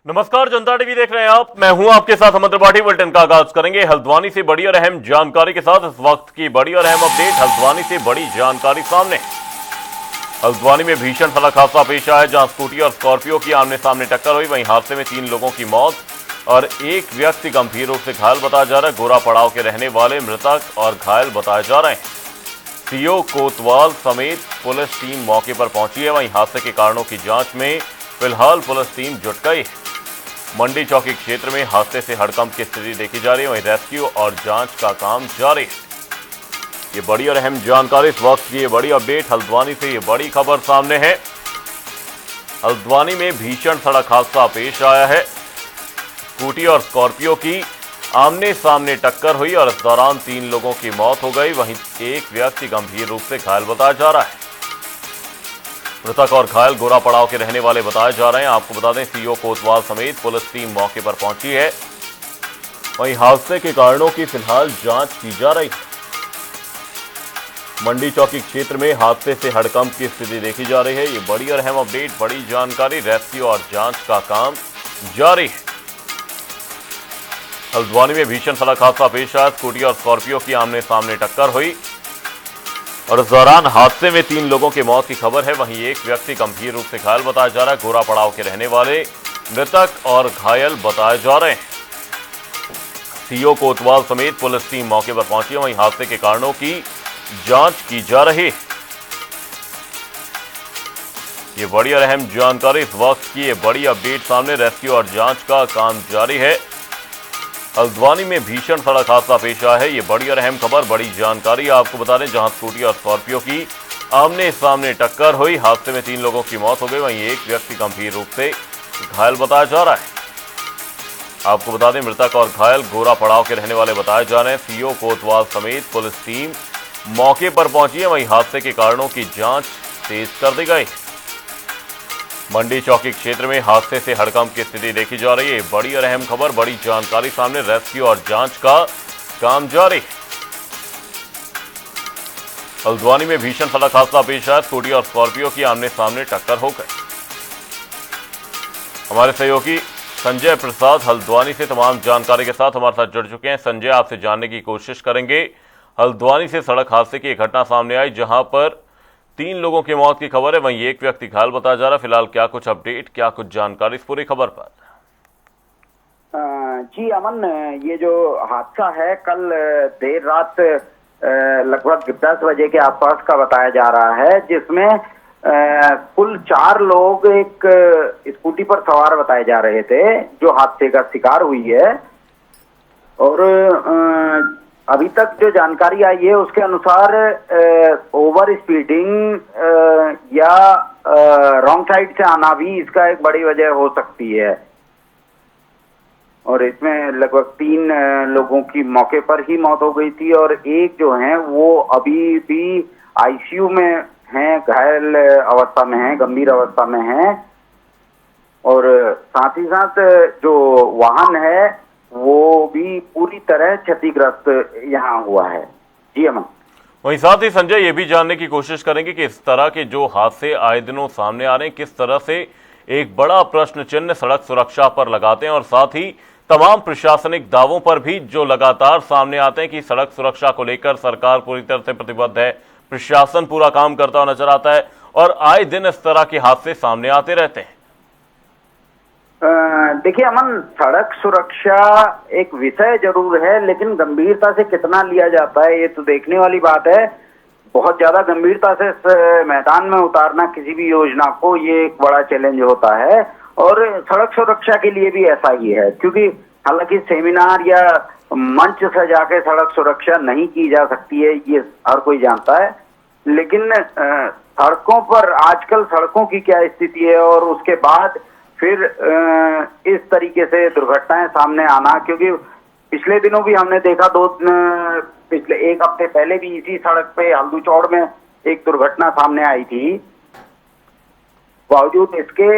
नमस्कार, जनता टीवी देख रहे हैं आप। मैं हूं आपके साथ अमर त्रिपाठी। बुलेटिन का आगाज करेंगे हल्द्वानी से बड़ी और अहम जानकारी के साथ। इस वक्त की बड़ी और अहम अपडेट। हल्द्वानी से बड़ी जानकारी सामने। हल्द्वानी में भीषण सड़क हादसा पेश आया, जहां स्कूटी और स्कॉर्पियो की आमने सामने टक्कर हुई। वहीं हादसे में 3 लोगों की मौत और एक व्यक्ति गंभीर रूप से घायल बताया जा रहा है। गोरा पड़ाव के रहने वाले मृतक और घायल बताए जा रहे हैं। सीओ कोतवाल समेत पुलिस टीम मौके पर पहुंची है। वहीं हादसे के कारणों की जांच में फिलहाल पुलिस टीम जुट गई। मंडी चौकी क्षेत्र में हादसे से हड़कंप की स्थिति देखी जा रही है। वहीं रेस्क्यू और जांच का काम जारी है। ये बड़ी और अहम जानकारी, इस वक्त की ये बड़ी अपडेट। हल्द्वानी से ये बड़ी खबर सामने है। हल्द्वानी में भीषण सड़क हादसा पेश आया है। स्कूटी और स्कॉर्पियो की आमने सामने टक्कर हुई और इस दौरान 3 लोगों की मौत हो गई। वहीं एक व्यक्ति गंभीर रूप से घायल बताया जा रहा है। मृतक और घायल गोरा पड़ाव के रहने वाले बताए जा रहे हैं। आपको बता दें, सीओ कोतवाल समेत पुलिस टीम मौके पर पहुंची है। वहीं हादसे के कारणों की फिलहाल जांच की जा रही है। मंडी चौकी क्षेत्र में हादसे से हड़कंप की स्थिति देखी जा रही है। ये बड़ी और अहम अपडेट, बड़ी जानकारी। रेस्क्यू और जांच का काम जारी है। हल्द्वानी में भीषण सड़क हादसा पेश आया। स्कूटी और स्कॉर्पियो की आमने सामने टक्कर हुई और इस दौरान हादसे में 3 लोगों की मौत की खबर है। वहीं एक व्यक्ति गंभीर रूप से घायल बताया जा रहा है। गोरा पड़ाव के रहने वाले मृतक और घायल बताए जा रहे हैं। सीओ कोतवाल समेत पुलिस टीम मौके पर पहुंची है। वहीं हादसे के कारणों की जांच की जा रही है। ये बड़ी और अहम जानकारी, इस वक्त की ये बड़ी अपडेट सामने। रेस्क्यू और जांच का काम जारी है। हल्द्वानी में भीषण सड़क हादसा पेश आया है। ये बड़ी और अहम खबर, बड़ी जानकारी आपको बता दें, जहां स्कूटी और स्कॉर्पियो की आमने सामने टक्कर हुई। हादसे में 3 लोगों की मौत हो गई। वहीं एक व्यक्ति गंभीर रूप से घायल बताया जा रहा है। आपको बता दें, मृतक और घायल गोरा पड़ाव के रहने वाले बताए जा रहे हैं। सीओ कोतवाल समेत पुलिस टीम मौके पर पहुंची है। वहीं हादसे के कारणों की जांच तेज कर दी गई। मंडी चौकी क्षेत्र में हादसे से हड़कंप की स्थिति देखी जा रही है। बड़ी और अहम खबर, बड़ी जानकारी सामने। रेस्क्यू और जांच का काम जारी। हल्द्वानी में भीषण सड़क हादसा पेश आया। स्कूटी और स्कॉर्पियो की आमने सामने टक्कर हो गई। हमारे सहयोगी संजय प्रसाद हल्द्वानी से तमाम जानकारी के साथ हमारे साथ जुड़ चुके हैं। संजय, आपसे जानने की कोशिश करेंगे, हल्द्वानी से सड़क हादसे की एक घटना सामने आई जहां पर 3 लोगों की मौत की खबर है। वहीं एक व्यक्ति घायल बताया जा रहा है। फिलहाल क्या कुछ अपडेट, क्या कुछ जानकारी इस पूरी खबर पर? जी अमन, ये जो हादसा है कल देर रात लगभग 10 बजे के आसपास का बताया जा रहा है, जिसमें कुल 4 लोग एक स्कूटी पर सवार बताए जा रहे थे जो हादसे का शिकार हुई है। और अभी तक जो जानकारी आई है उसके अनुसार ओवर स्पीडिंग या रॉन्ग साइड से आना भी इसका एक बड़ी वजह हो सकती है। और इसमें लगभग 3 लोगों की मौके पर ही मौत हो गई थी और एक जो है वो अभी भी आईसीयू में हैं, घायल अवस्था में हैं, गंभीर अवस्था में हैं। और साथ ही साथ जो वाहन है वो भी पूरी तरह क्षतिग्रस्त यहाँ हुआ है। जी अमन। वहीं साथ ही संजय, ये भी जानने की कोशिश करेंगे कि इस तरह के जो हादसे आए दिनों सामने आ रहे हैं, किस तरह से एक बड़ा प्रश्न चिन्ह सड़क सुरक्षा पर लगाते हैं और साथ ही तमाम प्रशासनिक दावों पर भी जो लगातार सामने आते हैं कि सड़क सुरक्षा को लेकर सरकार पूरी तरह से प्रतिबद्ध है, प्रशासन पूरा काम करता हुआ नजर आता है और आए दिन इस तरह के हादसे सामने आते रहते हैं। देखिए अमन, सड़क सुरक्षा एक विषय जरूर है, लेकिन गंभीरता से कितना लिया जाता है ये तो देखने वाली बात है। बहुत ज्यादा गंभीरता से इस मैदान में उतारना किसी भी योजना को, ये एक बड़ा चैलेंज होता है। और सड़क सुरक्षा के लिए भी ऐसा ही है, क्योंकि हालांकि सेमिनार या मंच सजा के सड़क सुरक्षा नहीं की जा सकती है, ये हर कोई जानता है। लेकिन सड़कों पर आजकल सड़कों की क्या स्थिति है और उसके बाद फिर इस तरीके से दुर्घटनाएं सामने आना, क्योंकि पिछले दिनों भी हमने देखा, पिछले 1 हफ्ते पहले भी इसी सड़क पे हल्दू चौड़ में एक दुर्घटना सामने आई थी। बावजूद इसके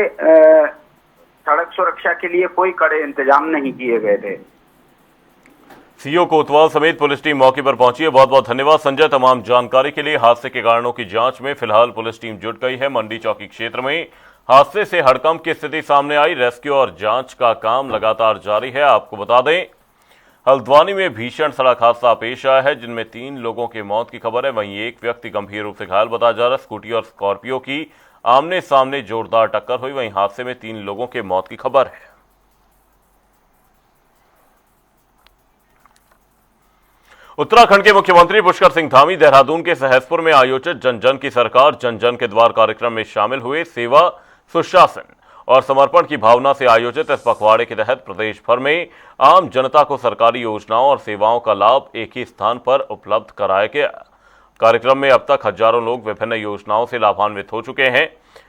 सड़क सुरक्षा के लिए कोई कड़े इंतजाम नहीं किए गए थे। सीओ कोतवाल समेत पुलिस टीम मौके पर पहुंची है। बहुत बहुत धन्यवाद संजय तमाम जानकारी के लिए। हादसे के कारणों की जांच में फिलहाल पुलिस टीम जुट गई है। मंडी चौकी क्षेत्र में हादसे से हड़कंप की स्थिति सामने आई। रेस्क्यू और जांच का काम लगातार जारी है। आपको बता दें, हल्द्वानी में भीषण सड़क हादसा पेश आया है, जिनमें 3 लोगों की मौत की खबर है। वहीं एक व्यक्ति गंभीर रूप से घायल बताया जा रहा है। स्कूटी और स्कॉर्पियो की आमने सामने जोरदार टक्कर हुई। वहीं हादसे में 3 लोगों के मौत की खबर है। उत्तराखंड के मुख्यमंत्री पुष्कर सिंह धामी देहरादून के सहसपुर में आयोजित जन जन की सरकार जन जन के द्वार कार्यक्रम में शामिल हुए। सेवा, सुशासन और समर्पण की भावना से आयोजित इस पखवाड़े के तहत प्रदेश भर में आम जनता को सरकारी योजनाओं और सेवाओं का लाभ एक ही स्थान पर उपलब्ध कराया गया। कार्यक्रम में अब तक हजारों लोग विभिन्न योजनाओं से लाभान्वित हो चुके हैं।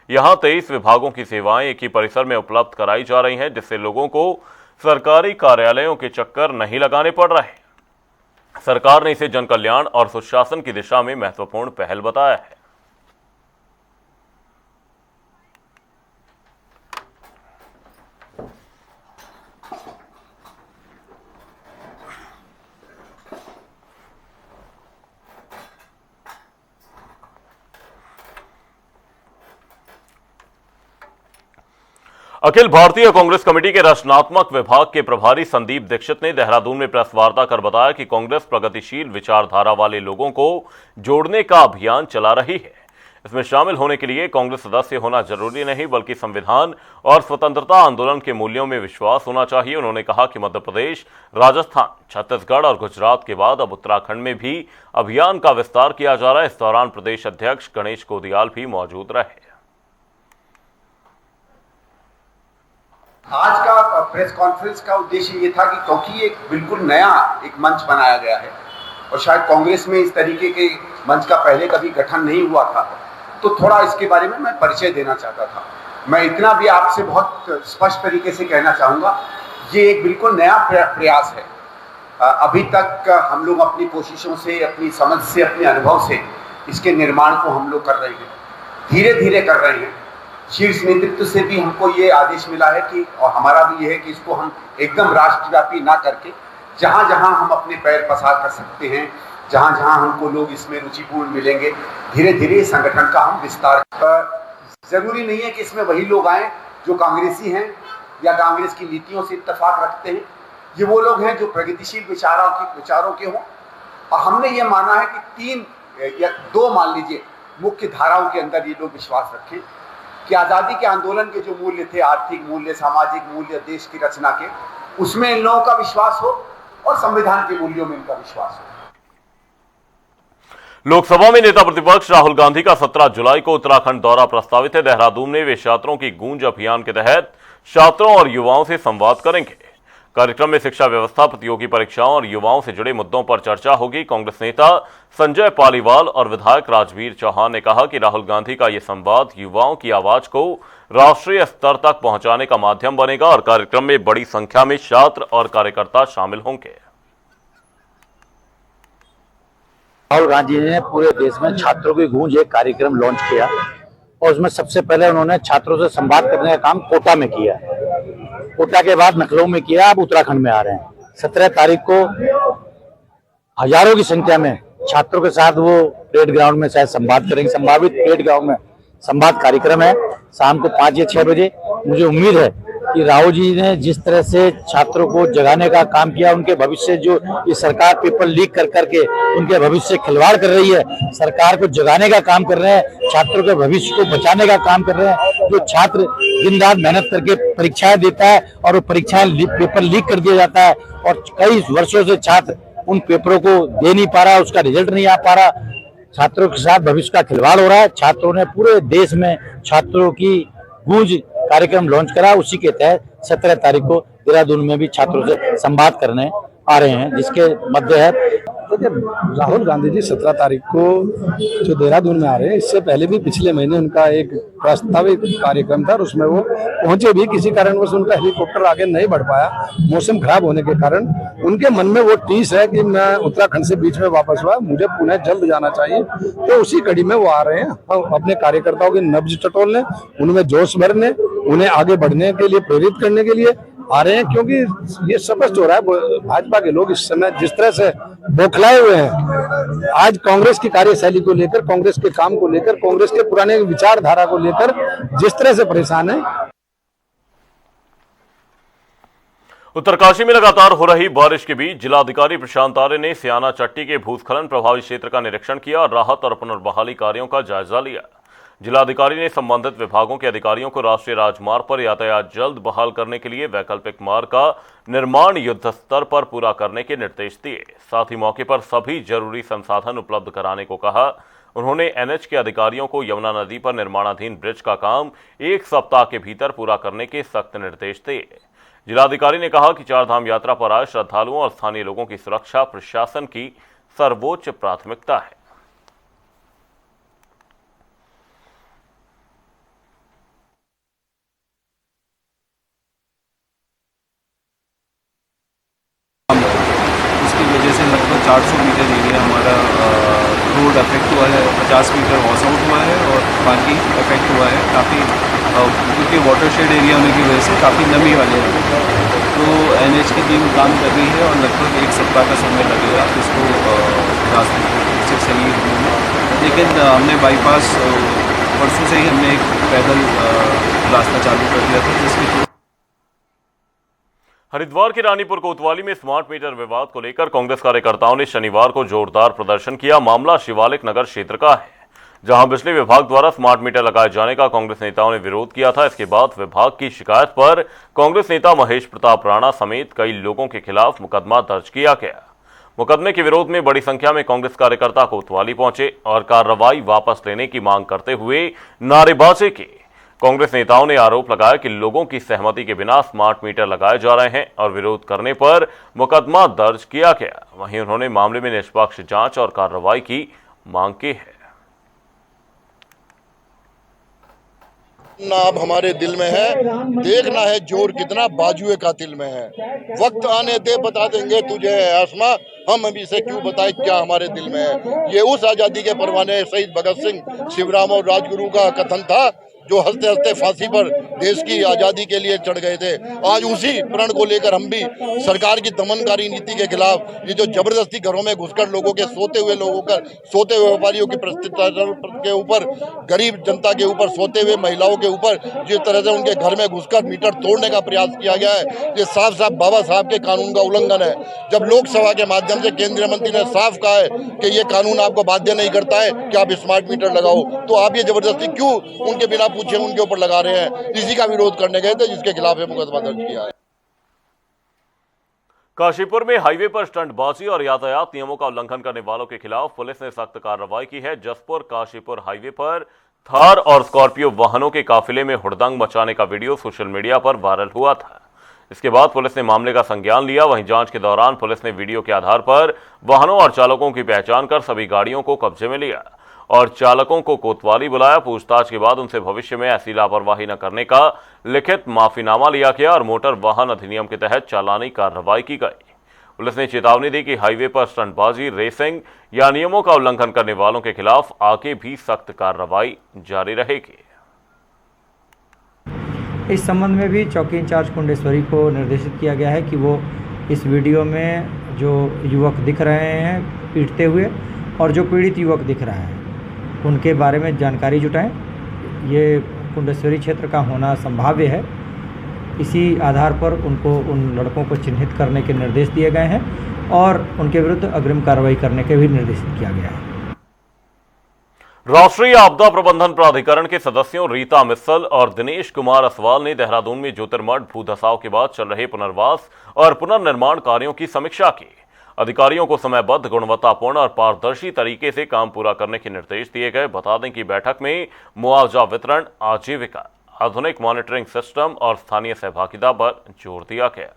यहां 23 विभागों की सेवाएं एक ही परिसर में उपलब्ध कराई जा रही हैं, जिससे लोगों को सरकारी कार्यालयों के चक्कर नहीं लगाने पड़ रहे। सरकार ने इसे जन कल्याण और सुशासन की दिशा में महत्वपूर्ण पहल बताया है। अखिल भारतीय कांग्रेस कमेटी के रचनात्मक विभाग के प्रभारी संदीप दीक्षित ने देहरादून में प्रेस वार्ता कर बताया कि कांग्रेस प्रगतिशील विचारधारा वाले लोगों को जोड़ने का अभियान चला रही है। इसमें शामिल होने के लिए कांग्रेस सदस्य होना जरूरी नहीं, बल्कि संविधान और स्वतंत्रता आंदोलन के मूल्यों में विश्वास होना चाहिए। उन्होंने कहा कि मध्य प्रदेश, राजस्थान, छत्तीसगढ़ और गुजरात के बाद अब उत्तराखंड में भी अभियान का विस्तार किया जा रहा है। इस दौरान प्रदेश अध्यक्ष गणेश कोदियाल भी मौजूद रहे। आज का प्रेस कॉन्फ्रेंस का उद्देश्य ये था कि क्योंकि एक बिल्कुल नया एक मंच बनाया गया है और शायद कांग्रेस में इस तरीके के मंच का पहले कभी गठन नहीं हुआ था, तो थोड़ा इसके बारे में मैं परिचय देना चाहता था। मैं इतना भी आपसे बहुत स्पष्ट तरीके से कहना चाहूँगा, ये एक बिल्कुल नया प्रयास है। अभी तक हम लोग अपनी कोशिशों से, अपनी समझ से, अपने अनुभव से इसके निर्माण को हम लोग कर रहे हैं, धीरे धीरे कर रहे हैं। शीर्ष नेतृत्व से भी हमको ये आदेश मिला है कि, और हमारा भी ये है कि इसको हम एकदम राष्ट्रव्यापी ना करके जहाँ जहाँ हम अपने पैर पसार कर सकते हैं, जहाँ जहाँ हमको लोग इसमें रुचिपूर्ण मिलेंगे, धीरे धीरे संगठन का हम विस्तार। जरूरी नहीं है कि इसमें वही लोग आए जो कांग्रेसी हैं या कांग्रेस की नीतियों से इत्तेफाक रखते हैं। ये वो लोग हैं जो प्रगतिशील विचारों के हों। और हमने ये माना है कि 3 या 2 मान लीजिए मुख्य धाराओं के अंदर ये लोग विश्वास रखें कि आज़ादी के आंदोलन के जो मूल्य थे, आर्थिक मूल्य, सामाजिक मूल्य, देश की रचना के, उसमें इन लोगों का विश्वास हो और संविधान के मूल्यों में इनका विश्वास हो। लोकसभा में नेता प्रतिपक्ष राहुल गांधी का 17 जुलाई को उत्तराखंड दौरा प्रस्तावित है। देहरादून में वे छात्रों की गूंज अभियान के तहत छात्रों और युवाओं से संवाद करेंगे। कार्यक्रम में शिक्षा व्यवस्था, प्रतियोगी परीक्षाओं और युवाओं से जुड़े मुद्दों पर चर्चा होगी। कांग्रेस नेता संजय पालीवाल और विधायक राजवीर चौहान ने कहा कि राहुल गांधी का यह संवाद युवाओं की आवाज को राष्ट्रीय स्तर तक पहुंचाने का माध्यम बनेगा और कार्यक्रम में बड़ी संख्या में छात्र और कार्यकर्ता शामिल होंगे। राहुल गांधी ने पूरे देश में छात्रों की गूंज एक कार्यक्रम लॉन्च किया और उसमें सबसे पहले उन्होंने छात्रों से संवाद करने का काम कोटा में किया, कोटा के बाद लखनऊ में किया, अब उत्तराखंड में आ रहे हैं। 17 तारीख को हजारों की संख्या में छात्रों के साथ वो परेड ग्राउंड में शायद संवाद करेंगे। संभावित परेड ग्राउंड में संवाद कार्यक्रम है शाम को 5 या 6 बजे। मुझे उम्मीद है कि राहुल जी ने जिस तरह से छात्रों को जगाने का काम किया, उनके भविष्य जो ये सरकार पेपर लीक कर करके उनके भविष्य से खिलवाड़ कर रही है, सरकार को जगाने का काम कर रहे हैं, छात्रों के भविष्य को बचाने का काम कर रहे हैं। जो छात्र दिन रात मेहनत करके परीक्षाएं देता है और वो परीक्षाएं पेपर लीक कर दिया जाता है और कई वर्षों से छात्र उन पेपरों को दे नहीं पा रहा, उसका रिजल्ट नहीं आ पा रहा, छात्रों के साथ भविष्य का खिलवाड़ हो रहा है। छात्रों ने पूरे देश में छात्रों की गूंज कार्यक्रम लॉन्च करा, उसी के तहत 17 तारीख को देहरादून में भी छात्रों से संवाद करने आ रहे हैं, जिसके मध्य है। देखिए, राहुल गांधी जी 17 तारीख को जो देहरादून में आ रहे हैं, इससे पहले भी पिछले महीने उनका एक प्रस्तावित कार्यक्रम था और उसमें वो पहुंचे भी, किसी कारणवश उनका हेलीकॉप्टर आगे नहीं बढ़ पाया मौसम खराब होने के कारण। उनके मन में वो टीस है कि मैं उत्तराखंड से बीच में वापस हुआ, मुझे पुणे जल्द जाना चाहिए, तो उसी कड़ी में वो आ रहे हैं। अपने कार्यकर्ताओं की नब्ज टटोलने, उनमें जोश भरने, उन्हें आगे बढ़ने के लिए प्रेरित करने के लिए आ रहे हैं, क्योंकि ये स्पष्ट हो रहा है भाजपा के लोग इस समय जिस तरह से बौखलाए हुए हैं, आज कांग्रेस की कार्यशैली को लेकर, कांग्रेस के काम को लेकर, कांग्रेस के पुराने विचारधारा को लेकर जिस तरह से परेशान है। उत्तरकाशी में लगातार हो रही बारिश के बीच जिलाधिकारी प्रशांत आर्य ने सियाना चट्टी के भूस्खलन प्रभावित क्षेत्र का निरीक्षण किया और राहत और पुनर्बहाली कार्यों का जायजा लिया। जिलाधिकारी ने संबंधित विभागों के अधिकारियों को राष्ट्रीय राजमार्ग पर यातायात जल्द बहाल करने के लिए वैकल्पिक मार्ग का निर्माण युद्ध स्तर पर पूरा करने के निर्देश दिए। साथ ही मौके पर सभी जरूरी संसाधन उपलब्ध कराने को कहा। उन्होंने एनएच के अधिकारियों को यमुना नदी पर निर्माणाधीन ब्रिज का काम 1 सप्ताह के भीतर पूरा करने के सख्त निर्देश दिए। जिलाधिकारी ने कहा कि चारधाम यात्रा पर आए श्रद्धालुओं और स्थानीय लोगों की सुरक्षा प्रशासन की सर्वोच्च प्राथमिकता है। उसकी वजह से लगभग 400 मीटर एरिया हमारा रोड अफेक्ट हुआ है, 50 मीटर वॉश आउट हुआ है और बाकी अफेक्ट हुआ है काफ़ी, क्योंकि वाटरशेड एरिया होने की वजह से काफ़ी नमी वाले हैं। तो एनएच की टीम काम कर रही है और लगभग 1 सप्ताह का समय लगेगा इसको रास्ते से सही होने में। लेकिन हमने बाईपास परसों से ही हमने एक पैदल रास्ता चालू कर दिया था, जिसकी हरिद्वार के रानीपुर कोतवाली में स्मार्ट मीटर विवाद को लेकर कांग्रेस कार्यकर्ताओं ने शनिवार को जोरदार प्रदर्शन किया। मामला शिवालिक नगर क्षेत्र का है, जहां बिजली विभाग द्वारा स्मार्ट मीटर लगाए जाने का कांग्रेस नेताओं ने विरोध किया था। इसके बाद विभाग की शिकायत पर कांग्रेस नेता महेश प्रताप राणा समेत कई लोगों के खिलाफ मुकदमा दर्ज किया गया। मुकदमे के विरोध में बड़ी संख्या में कांग्रेस कार्यकर्ता कोतवाली पहुंचे और कार्रवाई वापस लेने की मांग करते हुए नारेबाजी की। कांग्रेस नेताओं ने आरोप लगाया कि लोगों की सहमति के बिना स्मार्ट मीटर लगाए जा रहे हैं और विरोध करने पर मुकदमा दर्ज किया गया। वहीं उन्होंने मामले में निष्पक्ष जांच और कार्रवाई की मांग की है। ना अब हमारे दिल में है, देखना है जोर कितना बाजुए का दिल में है। वक्त आने दे बता देंगे तुझे है आसमां, हम अभी से क्यों बताए क्या हमारे दिल में है। ये उस आजादी के परवाने शहीद भगत सिंह, शिवराम और राजगुरु का कथन था, जो हंसते हंसते फांसी पर देश की आजादी के लिए चढ़ गए थे। आज उसी प्रण को लेकर हम भी सरकार की दमनकारी नीति के खिलाफ, ये जो जबरदस्ती घरों में घुसकर लोगों के सोते हुए व्यापारियों की परिस्थिति के ऊपर, गरीब जनता के ऊपर, सोते हुए महिलाओं के ऊपर जिस तरह से उनके घर में घुसकर मीटर तोड़ने का प्रयास किया गया है, ये साफ साफ बाबा साहब के कानून का उल्लंघन है। जब लोकसभा के माध्यम से केंद्रीय मंत्री ने साफ कहा है कि ये कानून आपको बाध्य नहीं करता है कि आप स्मार्ट मीटर लगाओ, तो आप ये जबरदस्ती क्यों उनके बिना पूछे उनके ऊपर लगा रहे हैं। इसी का विरोध करने गए थे, जिसके खिलाफ मुकदमा दर्ज किया है। काशीपुर में हाईवे पर स्टंटबाजी और यातायात नियमों का उल्लंघन करने वालों के खिलाफ पुलिस ने सख्त कार्रवाई की है। जसपुर काशीपुर हाईवे पर थार और स्कॉर्पियो वाहनों के काफिले में हुड़दंग मचाने का वीडियो सोशल मीडिया पर वायरल हुआ था। इसके बाद पुलिस ने मामले का संज्ञान लिया। वहीं जांच के दौरान पुलिस ने वीडियो के आधार पर वाहनों और चालकों की पहचान कर सभी गाड़ियों को कब्जे में लिया और चालकों को कोतवाली बुलाया। पूछताछ के बाद उनसे भविष्य में ऐसी लापरवाही न करने का लिखित माफीनामा लिया गया और मोटर वाहन अधिनियम के तहत चालानी कार्रवाई की गई। पुलिस ने चेतावनी दी कि हाईवे पर स्टंटबाजी, रेसिंग या नियमों का उल्लंघन करने वालों के खिलाफ आगे भी सख्त कार्रवाई जारी रहेगी। इस संबंध में भी चौकी इंचार्ज कुंडेश्वरी को निर्देशित किया गया है कि वो इस वीडियो में जो युवक दिख रहे हैं पीटते हुए और जो पीड़ित युवक दिख रहा है उनके बारे में जानकारी जुटाएं। ये कुंडेश्वरी क्षेत्र का होना संभाव्य है। इसी आधार पर उनको, उन लड़कों को चिन्हित करने के निर्देश दिए गए हैं और उनके विरुद्ध अग्रिम कार्रवाई करने के भी निर्देशित किया गया है। राष्ट्रीय आपदा प्रबंधन प्राधिकरण के सदस्यों रीता मित्तल और दिनेश कुमार असवाल ने देहरादून में ज्योतिर्मठ भूधसाव के बाद चल रहे पुनर्वास और पुनर्निर्माण कार्यों की समीक्षा की। अधिकारियों को समयबद्ध, गुणवत्तापूर्ण और पारदर्शी तरीके से काम पूरा करने के निर्देश दिए गए। बता दें कि बैठक में मुआवजा वितरण, आजीविका, आधुनिक मॉनिटरिंग सिस्टम और स्थानीय सहभागिता पर जोर दिया गया।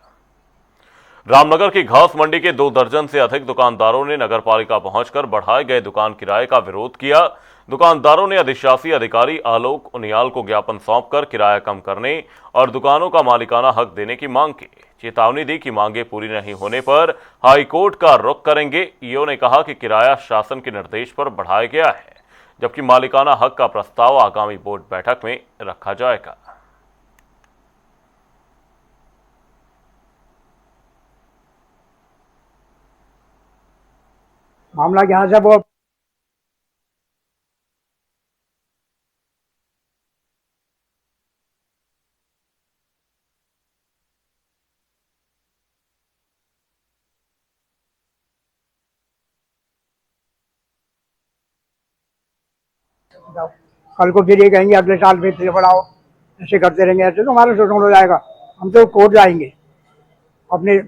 रामनगर की घास मंडी के 2 दर्जन से अधिक दुकानदारों ने नगरपालिका पहुंचकर बढ़ाए गए दुकान किराए का विरोध किया। दुकानदारों ने अधिशासी अधिकारी आलोक उनियाल को ज्ञापन सौंपकर किराया कम करने और दुकानों का मालिकाना हक देने की मांग की। चेतावनी दी कि मांगे पूरी नहीं होने पर हाईकोर्ट का रुख करेंगे। ईओ ने कहा कि किराया शासन के निर्देश पर बढ़ाया गया है, जबकि मालिकाना हक का प्रस्ताव आगामी बोर्ड बैठक में रखा जाएगा। मामला यहाँ से वो कल को फिर ये कहेंगे अगले साल फिर बढ़ाओ, ऐसे करते रहेंगे, ऐसे तो हमारा शोषण हो जाएगा। हम तो कोर्ट जाएंगे अपने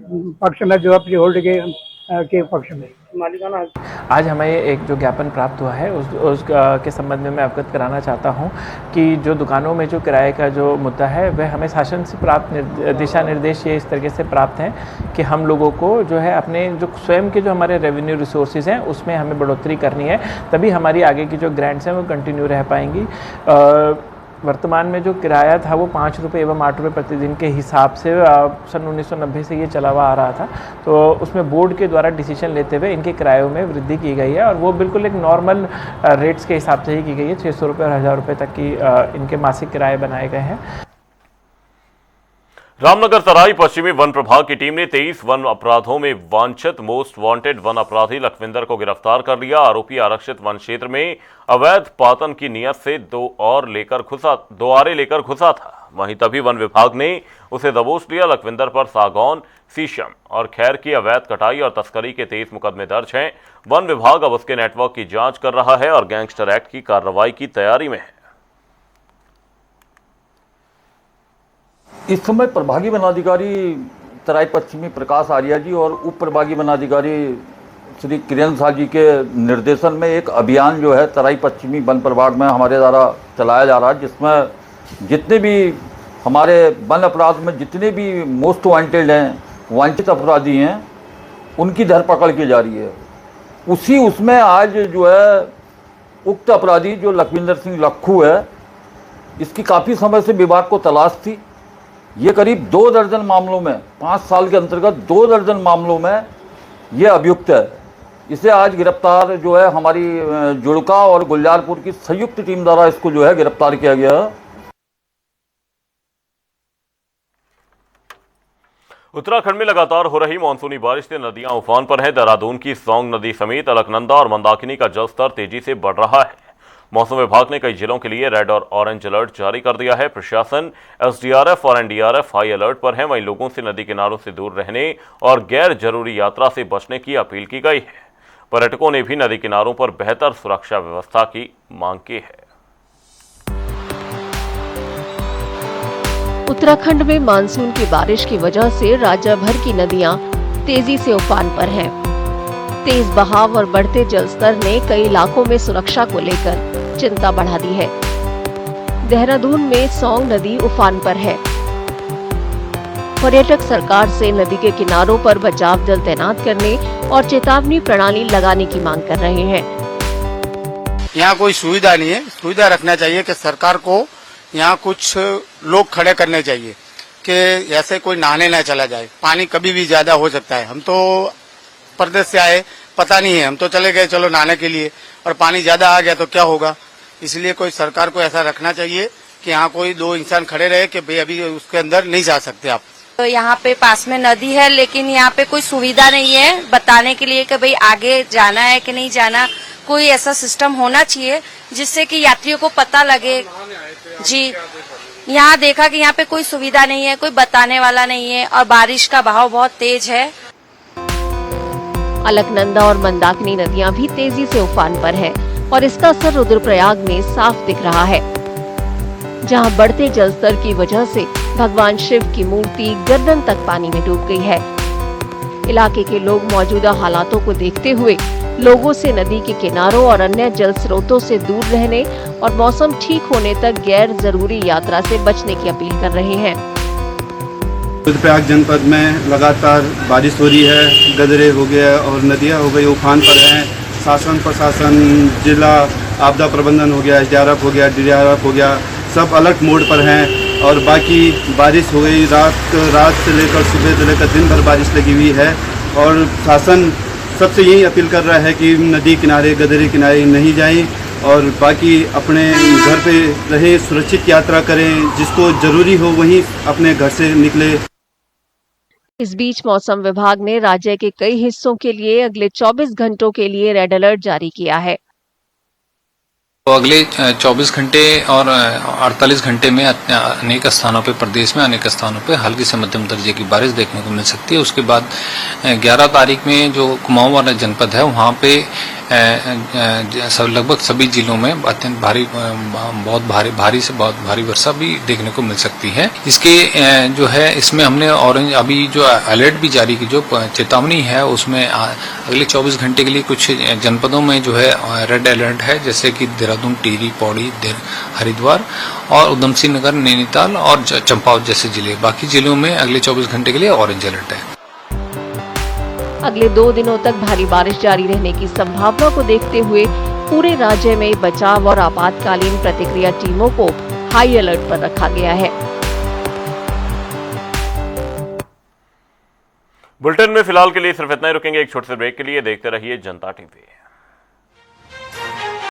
पक्ष में, जो अपनी होल्ड के पक्ष में। मालिकाना आज हमें एक जो ज्ञापन प्राप्त हुआ है उस के संबंध में मैं अवगत कराना चाहता हूं कि जो दुकानों में जो किराए का जो मुद्दा है वह हमें शासन से प्राप्त दिशा निर्देश ये इस तरीके से प्राप्त हैं कि हम लोगों को जो है अपने जो स्वयं के जो हमारे रेवेन्यू रिसोर्सेज हैं उसमें हमें बढ़ोतरी करनी है, तभी हमारी आगे की जो ग्रांट्स हैं वो कंटिन्यू रह पाएंगी। वर्तमान में जो किराया था वो 5 रुपये एवं 8 रुपये प्रतिदिन के हिसाब से सन 1990 से ये चला हुआ आ रहा था, तो उसमें बोर्ड के द्वारा डिसीजन लेते हुए इनके किरायों में वृद्धि की गई है और वो बिल्कुल एक नॉर्मल रेट्स के हिसाब से ही की गई है। 600 रुपये और 1000 रुपये तक की इनके मासिक किराए बनाए गए हैं। रामनगर सराय पश्चिमी वन प्रभाग की टीम ने 23 वन अपराधों में वांछित मोस्ट वांटेड वन अपराधी लखविंदर को गिरफ्तार कर लिया। आरोपी आरक्षित वन क्षेत्र में अवैध पातन की नियत से दो आरे लेकर घुसा था। वहीं तभी वन विभाग ने उसे दबोच लिया। लखविंदर पर सागौन, शीशम और खैर की अवैध कटाई और तस्करी के 23 मुकदमे दर्ज हैं। वन विभाग अब उसके नेटवर्क की जांच कर रहा है और गैंगस्टर एक्ट की कार्रवाई की तैयारी में है। इस समय प्रभागी वनाधिकारी तराई पश्चिमी प्रकाश आर्या जी और उप प्रभागी वनाधिकारी श्री किरण शाह जी के निर्देशन में एक अभियान जो है तराई पश्चिमी वन प्रभाग में हमारे द्वारा चलाया जा रहा है, जिसमें जितने भी हमारे वन अपराध में जितने भी मोस्ट वांटेड हैं, वांछित अपराधी हैं, उनकी धरपकड़ की जा रही है। उसमें आज जो है उक्त अपराधी जो लखविंदर सिंह लक्खू है, इसकी काफ़ी समय से विभाग को तलाश थी। ये करीब 2 दर्जन मामलों में 5 साल के अंतर्गत 2 दर्जन मामलों में ये अभियुक्त है। इसे आज गिरफ्तार जो है हमारी जुड़का और गुलजारपुर की संयुक्त टीम द्वारा इसको जो है गिरफ्तार किया गया है। उत्तराखंड में लगातार हो रही मानसूनी बारिश से नदियां उफान पर हैं। देहरादून की सौंग नदी समेत अलकनंदा और मंदाकिनी का जलस्तर तेजी से बढ़ रहा है। मौसम विभाग ने कई जिलों के लिए रेड और ऑरेंज अलर्ट जारी कर दिया है। प्रशासन एसडीआरएफ और एनडीआरएफ हाई अलर्ट पर है। वहीं लोगों से नदी किनारों से दूर रहने और गैर जरूरी यात्रा से बचने की अपील की गई है। पर्यटकों ने भी नदी किनारों पर बेहतर सुरक्षा व्यवस्था की मांग की है। उत्तराखंड में मानसून की बारिश की वजह से राज्य भर की नदियां तेजी से उफान पर हैं। तेज बहाव और बढ़ते जलस्तर ने कई इलाकों में सुरक्षा को लेकर चिंता बढ़ा दी है। देहरादून में सौंग नदी उफान पर है। पर्यटक सरकार से नदी के किनारों पर बचाव दल तैनात करने और चेतावनी प्रणाली लगाने की मांग कर रहे हैं। यहाँ कोई सुविधा नहीं है, सुविधा रखना चाहिए कि सरकार को यहाँ कुछ लोग खड़े करने चाहिए कि ऐसे कोई नहाने न चला जाए। पानी कभी भी ज्यादा हो सकता है। हम तो परदेश से आए, पता नहीं है, हम तो चले गए चलो नहाने के लिए और पानी ज्यादा आ गया तो क्या होगा। इसलिए कोई सरकार को ऐसा रखना चाहिए कि यहाँ कोई 2 इंसान खड़े रहे कि भाई अभी उसके अंदर नहीं जा सकते आप। तो यहाँ पे पास में नदी है लेकिन यहाँ पे कोई सुविधा नहीं है बताने के लिए कि भाई आगे जाना है कि नहीं जाना। कोई ऐसा सिस्टम होना चाहिए जिससे कि यात्रियों को पता लगे। जी, यहाँ देखा कि यहाँ पे कोई सुविधा नहीं है, कोई बताने वाला नहीं है और बारिश का बहाव बहुत तेज है। अलकनंदा और मंदाकिनी नदियां भी तेजी से उफान पर है और इसका असर रुद्रप्रयाग में साफ दिख रहा है, जहां बढ़ते जलस्तर की वजह से भगवान शिव की मूर्ति गर्दन तक पानी में डूब गई है। इलाके के लोग मौजूदा हालातों को देखते हुए लोगों से नदी के किनारों और अन्य जल स्रोतों से दूर रहने और मौसम ठीक होने तक गैर जरूरी यात्रा से बचने की अपील कर रहे हैं। रुद्रप्रयाग जनपद में लगातार बारिश हो रही है। गदरे हो गया और नदियां हो गई उफान पर हैं। शासन प्रशासन, जिला आपदा प्रबंधन हो गया, एसडीआरएफ हो गया, डीआरएफ हो गया, सब अलर्ट मोड पर हैं। और बाकी बारिश हो गई, रात से लेकर सुबह से लेकर दिन भर बारिश लगी हुई है। और शासन सबसे यही अपील कर रहा है कि नदी किनारे, गदरे किनारे नहीं जाएं और बाकी अपने घर पे रहे, सुरक्षित यात्रा करें। जिसको ज़रूरी हो वहीं अपने घर से निकले। इस बीच मौसम विभाग ने राज्य के कई हिस्सों के लिए अगले 24 घंटों के लिए रेड अलर्ट जारी किया है। तो अगले 24 घंटे और 48 घंटे में अनेक स्थानों पे प्रदेश में अनेक स्थानों पे हल्की से मध्यम दर्जे की बारिश देखने को मिल सकती है। उसके बाद 11 तारीख में जो कुमाऊं वाला जनपद है वहाँ पे लगभग सभी जिलों में अत्यंत बहुत भारी से बहुत भारी वर्षा भी देखने को मिल सकती है। इसके जो है इसमें हमने ऑरेंज अभी जो अलर्ट भी जारी की, जो चेतावनी है उसमें अगले 24 घंटे के लिए कुछ जनपदों में जो है रेड अलर्ट है, जैसे कि देहरादून, टिहरी, पौड़ी, हरिद्वार और उधम सिंह नगर, नैनीताल और चंपावत जैसे जिले। बाकी जिलों में अगले 24 घंटे के लिए ऑरेंज अलर्ट है। अगले 2 दिनों तक भारी बारिश जारी रहने की संभावना को देखते हुए पूरे राज्य में बचाव और आपातकालीन प्रतिक्रिया टीमों को हाई अलर्ट पर रखा गया है। बुलेटिन में फिलहाल के लिए सिर्फ इतना ही रुकेंगे। एक छोटे से ब्रेक के लिए देखते रहिए जनता टीवी।